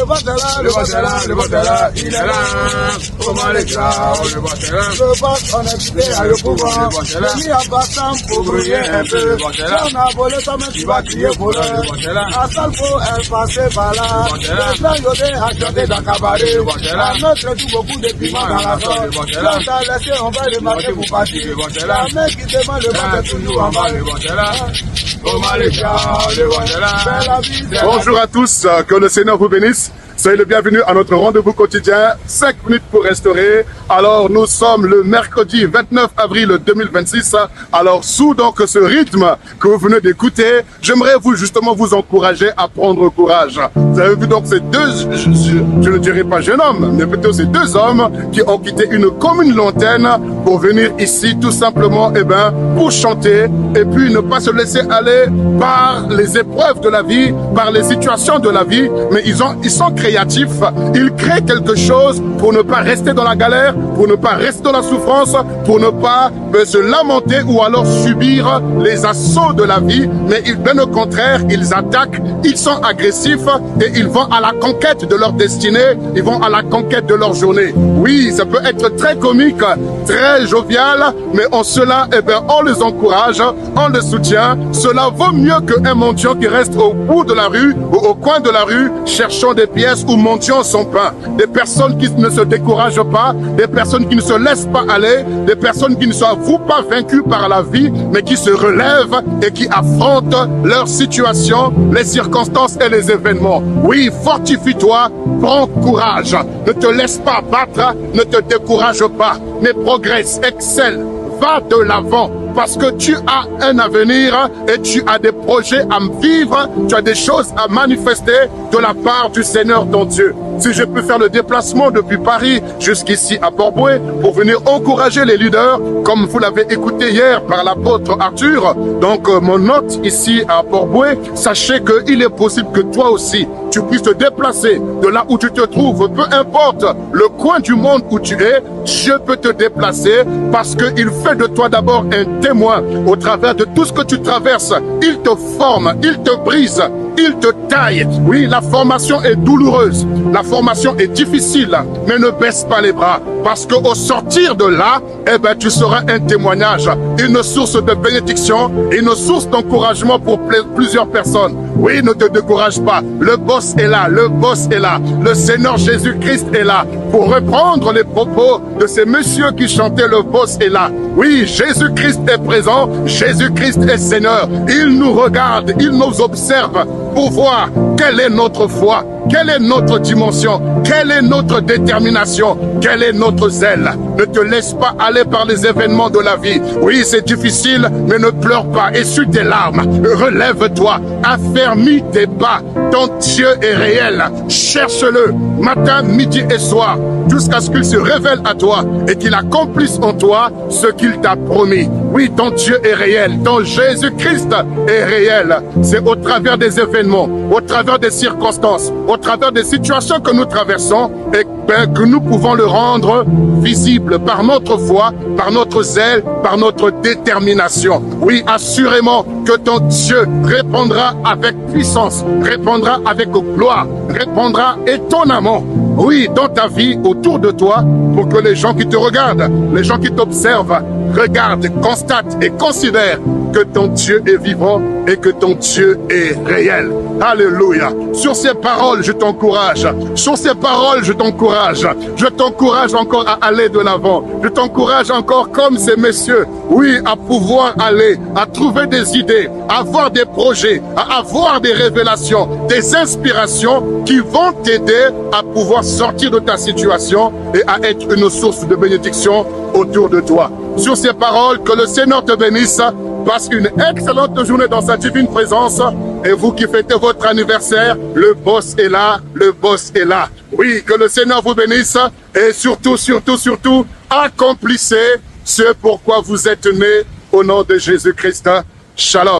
le boss est là, le boss est là, le boss est là, il est là. Comment les gars, le boss est là. Le boss, on est quitté à le pouvoir. J'ai mis à Bassam pour briller un peu. On a volé sa main, tu vas crier voleur. À Salfo, elle passait par là. Le plan Yodé a chanté dans cabaret. La notre tout beaucoup de piment dans la zone. L'on t'a laissé, on va le marquer pour partir. La mec qui demande le boss est toujours en bas. Bonjour à tous, que le Seigneur vous bénisse. Soyez le bienvenu à notre rendez-vous quotidien, 5 minutes pour restaurer. Alors nous sommes le mercredi 29 avril 2026. Alors sous donc ce rythme que vous venez d'écouter, j'aimerais justement vous encourager à prendre courage. Vous avez vu donc ces deux, je ne dirais pas jeune homme, mais plutôt ces deux hommes qui ont quitté une commune lointaine pour venir ici tout simplement pour chanter et puis ne pas se laisser aller par les épreuves de la vie, par les situations de la vie, mais ils sont créatifs, ils créent quelque chose pour ne pas rester dans la galère, pour ne pas rester dans la souffrance, pour ne pas se lamenter ou alors subir les assauts de la vie, mais bien au contraire, ils attaquent, ils sont agressifs et ils vont à la conquête de leur destinée, ils vont à la conquête de leur journée. Oui, ça peut être très comique, très jovial, mais en cela, on les encourage, on les soutient. Cela vaut mieux qu'un mendiant qui reste au bout de la rue ou au coin de la rue, cherchant des pièces ou mendiant son pain. Des personnes qui ne se découragent pas, des personnes qui ne se laissent pas aller, des personnes qui ne s'avouent pas vaincues par la vie, mais qui se relèvent et qui affrontent leur situation, les circonstances et les événements. Oui, fortifie-toi, prends courage, ne te laisse pas battre, ne te décourage pas, mais progresse, excelle, va de l'avant. Parce que tu as un avenir et tu as des projets à vivre, tu as des choses à manifester de la part du Seigneur ton Dieu. Si je peux faire le déplacement depuis Paris jusqu'ici à Port-Bouët pour venir encourager les leaders, comme vous l'avez écouté hier par l'apôtre Arthur, donc mon hôte ici à Port-Bouët, sachez qu'il est possible que toi aussi, tu puisses te déplacer de là où tu te trouves, peu importe le coin du monde où tu es, Dieu peut te déplacer parce qu'il fait de toi d'abord un témoin au travers de tout ce que tu traverses. Il te forme, il te brise, il te taille. Oui, la formation est douloureuse, la formation est difficile, mais ne baisse pas les bras parce qu'au sortir de là, tu seras un témoignage, une source de bénédiction, une source d'encouragement pour plusieurs personnes. Oui, ne te décourage pas. Le boss est là, le boss est là. Le Seigneur Jésus-Christ est là. Pour reprendre les propos de ces messieurs qui chantaient, le boss est là. Oui, Jésus-Christ est présent, Jésus-Christ est Seigneur. Il nous regarde, il nous observe pour voir quelle est notre foi, quelle est notre dimension, quelle est notre détermination, quelle est notre zèle. Ne te laisse pas aller par les événements de la vie. Oui, c'est difficile, mais ne pleure pas. Essuie tes larmes, relève-toi, affermis tes pas. Ton Dieu est réel. Cherche-le matin, midi et soir, jusqu'à ce qu'il se révèle à toi et qu'il accomplisse en toi ce qu'il t'a promis. Oui, ton Dieu est réel, ton Jésus-Christ est réel. C'est au travers des événements, au travers des circonstances, au travers des situations que nous traversons et que nous pouvons le rendre visible par notre foi, par notre zèle, par notre détermination. Oui, assurément que ton Dieu répondra avec puissance, répondra avec gloire, répondra étonnamment. Oui, dans ta vie, autour de toi, pour que les gens qui te regardent, les gens qui t'observent, regardent, constatent et considèrent que ton Dieu est vivant et que ton Dieu est réel. Alléluia. Sur ces paroles, je t'encourage. Sur ces paroles, je t'encourage. Je t'encourage encore à aller de l'avant. Je t'encourage encore comme ces messieurs, oui, à pouvoir aller, à trouver des idées, à avoir des projets, à avoir des révélations, des inspirations qui vont t'aider à pouvoir sortir de ta situation et à être une source de bénédiction autour de toi. Sur ces paroles, que le Seigneur te bénisse. Passe une excellente journée dans sa divine présence. Et vous qui fêtez votre anniversaire, le boss est là, le boss est là. Oui, que le Seigneur vous bénisse. Et surtout, accomplissez ce pourquoi vous êtes nés au nom de Jésus-Christ. Shalom.